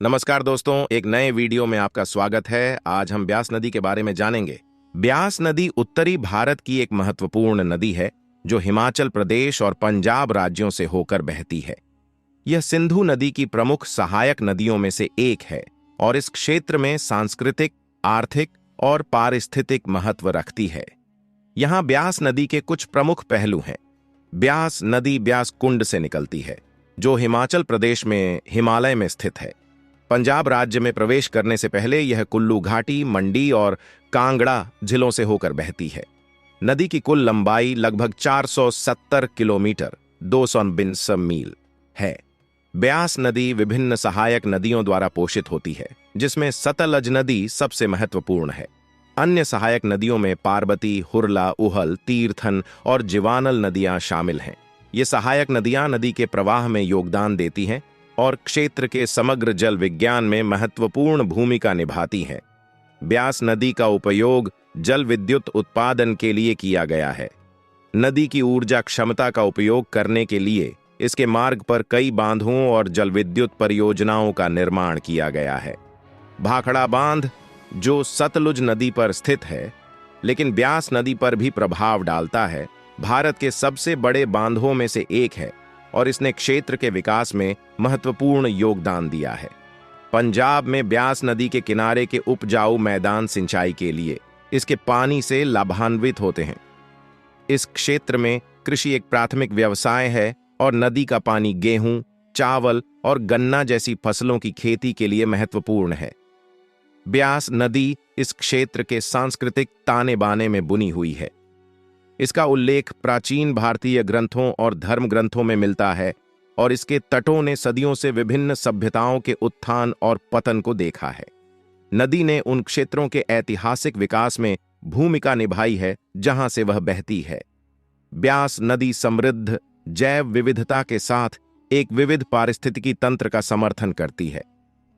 नमस्कार दोस्तों, एक नए वीडियो में आपका स्वागत है। आज हम ब्यास नदी के बारे में जानेंगे। ब्यास नदी उत्तरी भारत की एक महत्वपूर्ण नदी है जो हिमाचल प्रदेश और पंजाब राज्यों से होकर बहती है। यह सिंधु नदी की प्रमुख सहायक नदियों में से एक है और इस क्षेत्र में सांस्कृतिक, आर्थिक और पारिस्थितिक महत्व रखती है। यहाँ ब्यास नदी के कुछ प्रमुख पहलू हैं। ब्यास नदी ब्यास कुंड से निकलती है जो हिमाचल प्रदेश में हिमालय में स्थित है। पंजाब राज्य में प्रवेश करने से पहले यह कुल्लू घाटी, मंडी और कांगड़ा जिलों से होकर बहती है। नदी की कुल लंबाई लगभग 470 किलोमीटर 249 मील है। ब्यास नदी विभिन्न सहायक नदियों द्वारा पोषित होती है, जिसमें सतलज नदी सबसे महत्वपूर्ण है। अन्य सहायक नदियों में पार्वती, हुरला, उहल, तीर्थन और जिवानल नदियां शामिल हैं। ये सहायक नदियां नदी के प्रवाह में योगदान देती हैं और क्षेत्र के समग्र जल विज्ञान में महत्वपूर्ण भूमिका निभाती हैं। ब्यास नदी का उपयोग जल विद्युत उत्पादन के लिए किया गया है। नदी की ऊर्जा क्षमता का उपयोग करने के लिए इसके मार्ग पर कई बांधों और जल विद्युत परियोजनाओं का निर्माण किया गया है। भाखड़ा बांध, जो सतलुज नदी पर स्थित है लेकिन ब्यास नदी पर भी प्रभाव डालता है, भारत के सबसे बड़े बांधों में से एक है और इसने क्षेत्र के विकास में महत्वपूर्ण योगदान दिया है। पंजाब में ब्यास नदी के किनारे के उपजाऊ मैदान सिंचाई के लिए इसके पानी से लाभान्वित होते हैं। इस क्षेत्र में कृषि एक प्राथमिक व्यवसाय है और नदी का पानी गेहूं, चावल और गन्ना जैसी फसलों की खेती के लिए महत्वपूर्ण है। ब्यास नदी इस क्षेत्र के सांस्कृतिक ताने बाने में बुनी हुई है। इसका उल्लेख प्राचीन भारतीय ग्रंथों और धर्म ग्रंथों में मिलता है और इसके तटों ने सदियों से विभिन्न सभ्यताओं के उत्थान और पतन को देखा है। नदी ने उन क्षेत्रों के ऐतिहासिक विकास में भूमिका निभाई है जहां से वह बहती है। ब्यास नदी समृद्ध जैव विविधता के साथ एक विविध पारिस्थितिकी तंत्र का समर्थन करती है।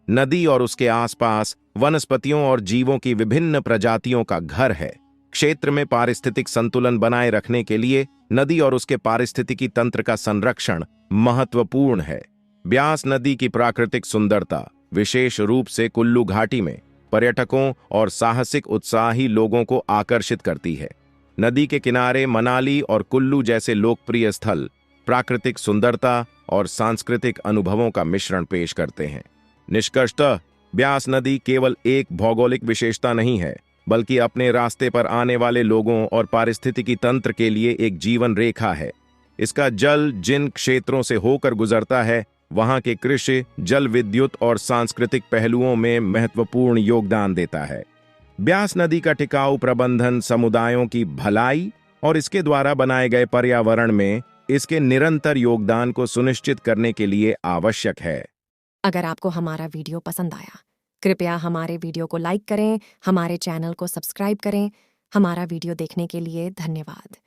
नदी और उसके आसपास वनस्पतियों और जीवों की विभिन्न प्रजातियों का घर है। क्षेत्र में पारिस्थितिक संतुलन बनाए रखने के लिए नदी और उसके पारिस्थितिकी तंत्र का संरक्षण महत्वपूर्ण है। ब्यास नदी की प्राकृतिक सुंदरता, विशेष रूप से कुल्लू घाटी में, पर्यटकों और साहसिक उत्साही लोगों को आकर्षित करती है। नदी के किनारे मनाली और कुल्लू जैसे लोकप्रिय स्थल प्राकृतिक सुंदरता और सांस्कृतिक अनुभवों का मिश्रण पेश करते हैं। निष्कर्षतः ब्यास नदी केवल एक भौगोलिक विशेषता नहीं है, बल्कि अपने रास्ते पर आने वाले लोगों और पारिस्थितिकी तंत्र के लिए एक जीवन रेखा है। इसका जल जिन क्षेत्रों से होकर गुजरता है, वहां के कृषि, जल विद्युत और सांस्कृतिक पहलुओं में महत्वपूर्ण योगदान देता है। ब्यास नदी का टिकाऊ प्रबंधन समुदायों की भलाई और इसके द्वारा बनाए गए पर्यावरण में इसके निरंतर योगदान को सुनिश्चित करने के लिए आवश्यक है। अगर आपको हमारा वीडियो पसंद आया, कृपया हमारे वीडियो को लाइक करें, हमारे चैनल को सब्सक्राइब करें। हमारा वीडियो देखने के लिए धन्यवाद।